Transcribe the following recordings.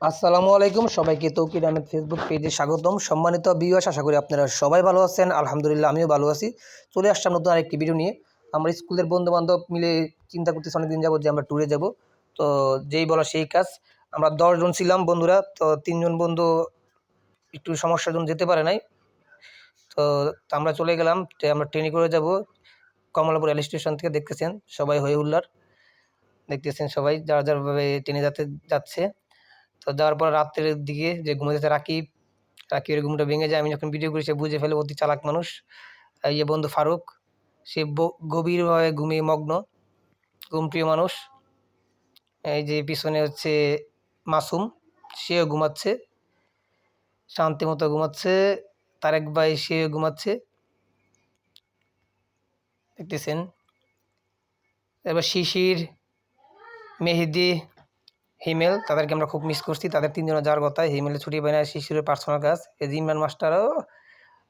আসসালামু আলাইকুম সবাইকে তৌকির আহমেদ ফেসবুক পেজে স্বাগতম। সম্মানিত ভিউয়ার্স, আশা করি আপনারা সবাই ভালো আছেন। আলহামদুলিল্লাহ, আমিও ভালো আছি। চলে আসলাম নতুন আরেকটি ভিডিও নিয়ে। আমরা স্কুলের বন্ধুবান্ধব মিলে চিন্তা করতেছি অনেকদিন যাবত যে আমরা ট্যুরে যাব। তো যেই বলা সেই কাজ। আমরা 10 জন ছিলাম বন্ধুরা, তো 3 জন বন্ধু একটু সমস্যার জন্য যেতে পারে নাই। তো আমরা চলে গেলাম, আমরা ট্রেনে করে যাব কমলাপুর রেল স্টেশন থেকে। দেখতেছেন সবাই হই হুল্লার, দেখতেছেন সবাই যার যারভাবে ট্রেনে যাচ্ছে। তো যাওয়ার পর রাত্রের দিকে যে ঘুমাতে যাচ্ছে রাকিবের ঘুমটা ভেঙে যায়। আমি যখন ভিডিও করি সে বুঝে ফেলে, অতি চালাক মানুষ। এই যে বন্ধু ফারুক, সে গভীরভাবে ঘুমিয়ে মগ্ন, ঘুমপ্রিয় মানুষ। এই যে পিছনে হচ্ছে মাসুম, সেও ঘুমাচ্ছে, শান্তি মতো ঘুমাচ্ছে। তারেক ভাই সেও ঘুমাচ্ছে, দেখতেছেন। এবার শিশির, মেহেদি, হিমেল, তাদেরকে আমরা খুব মিস করছি। তাদের 3 জনের যাওয়ার কথা, হিমেলের ছুটি পায় না, শিশিরের পার্সোনাল কাজ। এই জিমরান মাস্টারও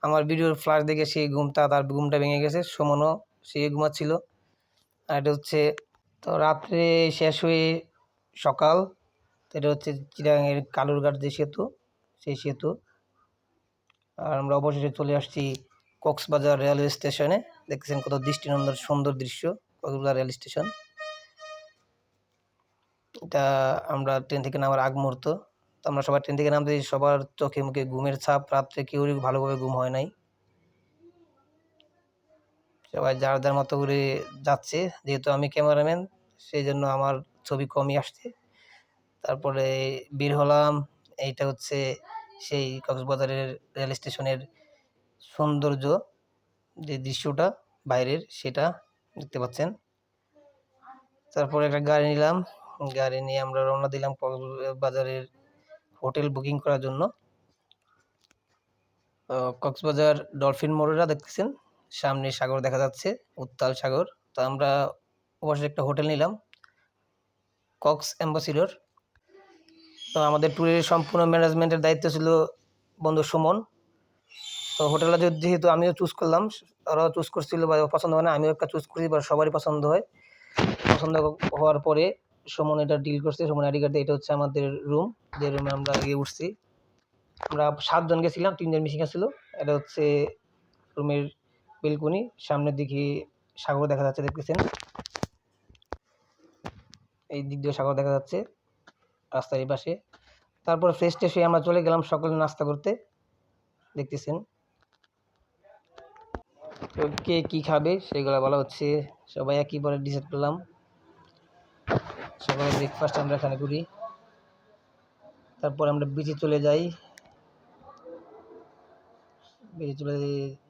আমার ভিডিওর ফ্লাশ দেখে সেই তার ঘুমটা ভেঙে গেছে। সুমনও সে ঘুমাচ্ছিল। আর এটা হচ্ছে, তো রাত্রে শেষ হয়ে সকাল। তো এটা হচ্ছে চিটাগাংয়ের কালুরঘাট যে সেতু, সেই সেতু। আর আমরা অবশেষে চলে আসছি কক্সবাজার রেলওয়ে স্টেশনে। দেখতেছেন কত দৃষ্টিনন্দন সুন্দর দৃশ্য, কক্সবাজার রেল স্টেশন। এটা আমরা ট্রেন থেকে নামার আগ মুহূর্ত। তো আমরা সবাই ট্রেন থেকে নামতে সবার চোখে মুখে ঘুমের ছাপ। রাত্রে কেউই ভালোভাবে ঘুম হয় নাই, সবাই যার যার মতো করে যাচ্ছে। যেহেতু আমি ক্যামেরাম্যান, সেই জন্য আমার ছবি কমই আসছে। তারপরে বের হলাম। এইটা হচ্ছে সেই কক্সবাজারের রেল স্টেশনের সৌন্দর্য, যে দৃশ্যটা বাইরের, সেটা দেখতে পাচ্ছেন। তারপরে একটা গাড়ি নিলাম, গাড়ি নিয়ে আমরা রওনা দিলাম কক্সবাজারের হোটেল বুকিং করার জন্য। কক্সবাজার ডলফিন মোড়েরা দেখতেছেন, সামনে সাগর দেখা যাচ্ছে, উত্তাল সাগর। তো আমরা অবশ্যই একটা হোটেল নিলাম, কক্স অ্যাম্বাসিডর। তো আমাদের ট্যুরের সম্পূর্ণ ম্যানেজমেন্টের দায়িত্ব ছিল বন্ধু সুমন। তো হোটেলটা যেহেতু আমিও চুজ করলাম, ওরাও চুজ করছিল বা পছন্দ হয় না, আমিও একটা চুজ করি বা সবারই পছন্দ হয়। পছন্দ হওয়ার পরে সুমন এটা ডিল করছে, সুমন আইডি কার্ডে। এটা হচ্ছে আমাদের রুম, যে রুমে আমরা গিয়ে উঠছি। আমরা 7 জন গেছিলাম, 3 জন মিসিং ছিল। এটা হচ্ছে রুমের বেলকনি, সামনের দিকে সাগর দেখা যাচ্ছে, দেখতেছেন। এই দিক দিয়ে সাগর দেখা যাচ্ছে রাস্তার এই পাশে। তারপর ফ্রেশ ট্রেশ হয়ে আমরা চলে গেলাম সকালে নাস্তা করতে, দেখতেছেন। তো কে কী খাবে সেগুলো বলা হচ্ছে, সবাই একই পরে ডিসাইড করলাম। সকালে ব্রেকফাস্ট আমরা এখানে করি। তারপর আমরা বিচে চলে যাই। বিচে চলে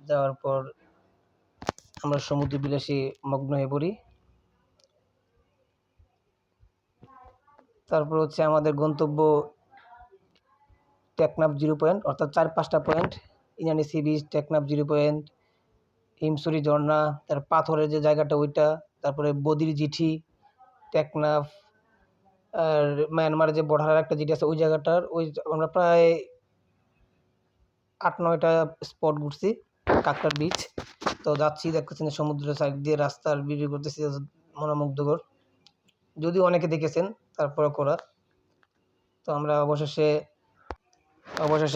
যাওয়ার পর আমরা সমুদ্র বিলাসে মগ্ন হয়ে পড়ি। তারপর হচ্ছে আমাদের গন্তব্য টেকনাফ 0 পয়েন্ট, অর্থাৎ 4-5টা point. Inani sea beach, Teknaf 0 point, Himchhari ঝর্ণা, তার পাথরের যে জায়গাটা ওইটা, তারপরে বদির জিঠি, টেকনাফ, আর মায়ানমারের যে বর্ডারের একটা জিঠি আছে ওই জায়গাটার, ওই আমরা প্রায় 8-9টা স্পট ঘুরছি। কাকটার বিচ। তো যাচ্ছি, দেখতেছেন সমুদ্রের সাইড দিয়ে রাস্তার ভিডিও করতেছি, মনোমুগ্ধকর। যদিও অনেকে দেখেছেন, তারপরে করা। তো আমরা অবশেষে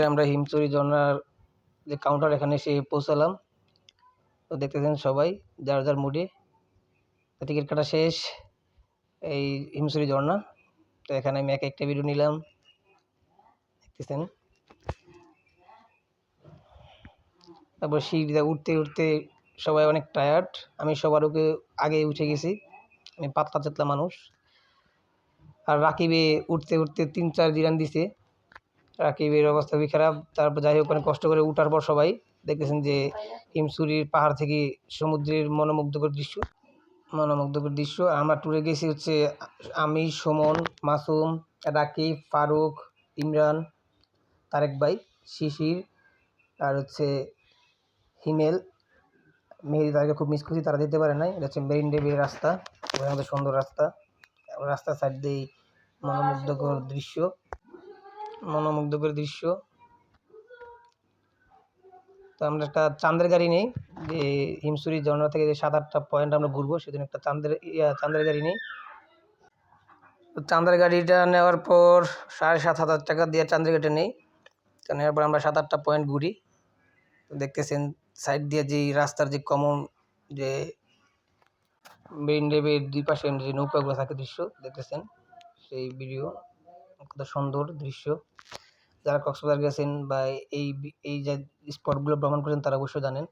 আমরা হিমছড়ি ঝর্ণার যে কাউন্টার, এখানে এসে পৌঁছালাম। তো দেখতেছেন সবাই যার যার মুডে। টিকিট কাটা শেষ, এই হিমছড়ি ঝর্ণা। তো এখানে আমি একটা ভিডিও নিলাম, দেখতেছেন। তারপর সিঁড়িতে উঠতে উঠতে সবাই অনেক টায়ার্ড। আমি সবার আগে উঠে গেছি, আমি পাতলা চেতলা মানুষ। আর রাকিবে উঠতে উঠতে 3-4 জিরান দিছে, রাকিবের অবস্থা খুবই খারাপ। তারপর যাই হোক, অনেক কষ্ট করে উঠার পর সবাই দেখতেছেন যে হিমছড়ির পাহাড় থেকে সমুদ্রের মনোমুগ্ধকর দৃশ্য। আমরা ট্যুরে গেছি হচ্ছে আমি, সুমন, মাসুম, রাকিব, ফারুক, ইমরান, তারেক ভাই, শিশির, আর হচ্ছে হিমেল, মেহেদি। তাদেরকে খুব মিস করছি, তারা যেতে পারে নাই। এটা হচ্ছে মেরিন ড্রাইভের রাস্তা, আমাদের সুন্দর রাস্তা। রাস্তার সাইড দিয়ে মনোমুগ্ধকর দৃশ্য। তো আমরা একটা চাঁদের গাড়ি নেই, যে হিমছড়ি ঝর্ণা থেকে যে 7-8টা পয়েন্ট আমরা ঘুরবো, সেদিন একটা চাঁদের গাড়ি নেই। চাঁদের গাড়িটা নেওয়ার পর 7,500 টাকা দিয়ে চাঁদের গাড়িটা নেই। তো নেওয়ার পর আমরা 7-8টা পয়েন্ট ঘুরি। তো দেখতেছেন সাইড দিয়ে যে রাস্তার যে কমন যে মেইন ড্রাইভের দুই পাশে যে নৌকাগুলো থাকে দৃশ্য দেখতেছেন, সেই ভিডিও কত সুন্দর দৃশ্য। যারা কক্সবাজার গেছেন বা এই যে স্পটগুলো ভ্রমণ করেছেন তারা অবশ্যই জানেন।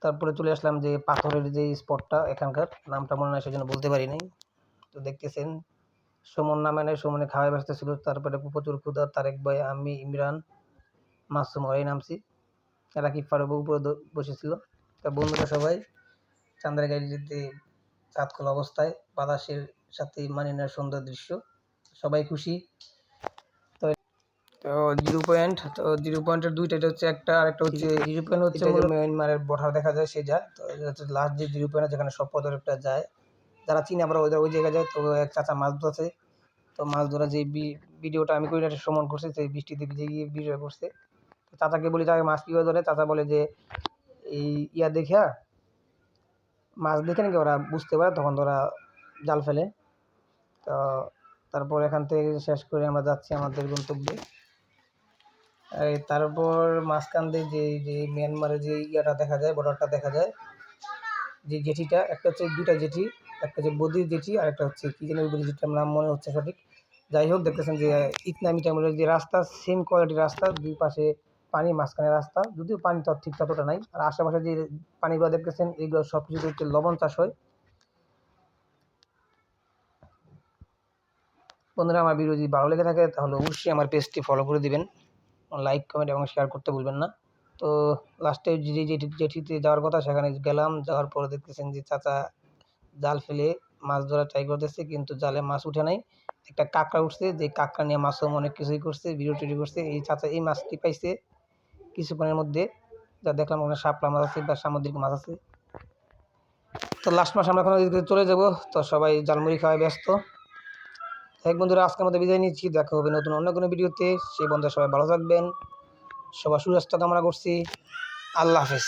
তারপরে চলে আসলাম যে পাথরের যে স্পটটা, এখানকার নামটা মনে হয় সেজন্য বলতে পারি নাই। তো দেখতেছেন সুমন নামে নাই, সুমনে খাওয়াই ব্যস্ত ছিল। তারপরে প্রচুর ক্ষুধা, তারেক ভাই, আমি, ইমরান, মাসুম ওরাই নামছি। রাকিব ফারুক উপরে বসেছিল। তা বন্ধুরা সবাই চাঁদের গাড়িতে চাঁদ খোলা অবস্থায় বাতাসের সাথে মানিয়ে নেওয়ার সুন্দর দৃশ্য, সবাই খুশি। তো জিরো পয়েন্টের দুইটা, এটা হচ্ছে একটা, আর একটা হচ্ছে জিরো পয়েন্ট হচ্ছে মিয়ানমারের বর্ডার দেখা যায় সেই যায়। তো এটা হচ্ছে লাস্ট যে জিরো পয়েন্ট যেখানে সব পর্যটকরা যায়, যারা চিনে আবার ওই জায়গায় যায়। তো এক চাচা মাছ ধরছে, তো মাছ ধরা যে ভিডিওটা আমি করি না সমান করছে, সেই বৃষ্টিতে ভিজে গিয়ে ভিডিও করছে। তো চাচাকে বলি তাকে মাছ কীভাবে ধরে, চাচা বলে যে এই দেখা মাছ দেখে নাকি ওরা বুঝতে পারে, তখন ওরা জাল ফেলে। তো তারপর এখান থেকে শেষ করে আমরা যাচ্ছি আমাদের গন্তব্যে। তারপর মাঝখান দিয়ে যে মিয়ানমারের যে দেখা যায়, বর্ডারটা দেখা যায়, যে জেটিটা, একটা হচ্ছে দুটা জেটি, একটা হচ্ছে বদ্রির জেটি আর একটা হচ্ছে কী যেন জেটিটার নাম মনে হচ্ছে সঠিক। যাই হোক, দেখতেছেন যে ইতনামিটামের যে রাস্তা, সেম কোয়ালিটির রাস্তা, দুই পাশে পানি, মাঝখানে রাস্তা, যদিও পানি তো ঠিক ততটা নাই। আর আশেপাশে যে পানিগুলো দেখতেছেন এগুলো সব কিছু হচ্ছে লবণ চাষ হয়। বন্ধুরা, আমার ভিডিও যদি ভালো লেগে থাকে তাহলে অবশ্যই আমার পেজটি ফলো করে দিবেন, লাইক, কমেন্ট এবং শেয়ার করতে ভুলবেন না। তো লাস্টে যেটিতে যাওয়ার কথা সেখানে গেলাম, যাওয়ার পরে দেখতেছেন যে চাচা জাল ফেলে মাছ ধরা ট্রাই করতেছে, কিন্তু জালে মাছ উঠে নাই। একটা কাঁকড়া উঠছে, যে কাঁকড়া নিয়ে মাছও অনেক কিছুই করছে, ভিডিও টিডিও করছে। এই চাচা এই মাছটি পাইছে কিছুক্ষণের মধ্যে, যা দেখলাম ওখানে শাপলা মাছ আছে বা সামুদ্রিক মাছ আছে। তো লাস্ট মাস আমরা এখন চলে যাব, তো সবাই জালমুড়ি খাওয়ায় ব্যস্ত। এক বন্ধুরা, আজকের মধ্যে বিদায় নিচ্ছি, দেখা হবে নতুন অন্য কোনো ভিডিওতে। সেই বন্ধুরা সবাই ভালো থাকবেন, সবার সুস্বাস্থ্য কামনা করছি। আল্লাহ হাফেজ।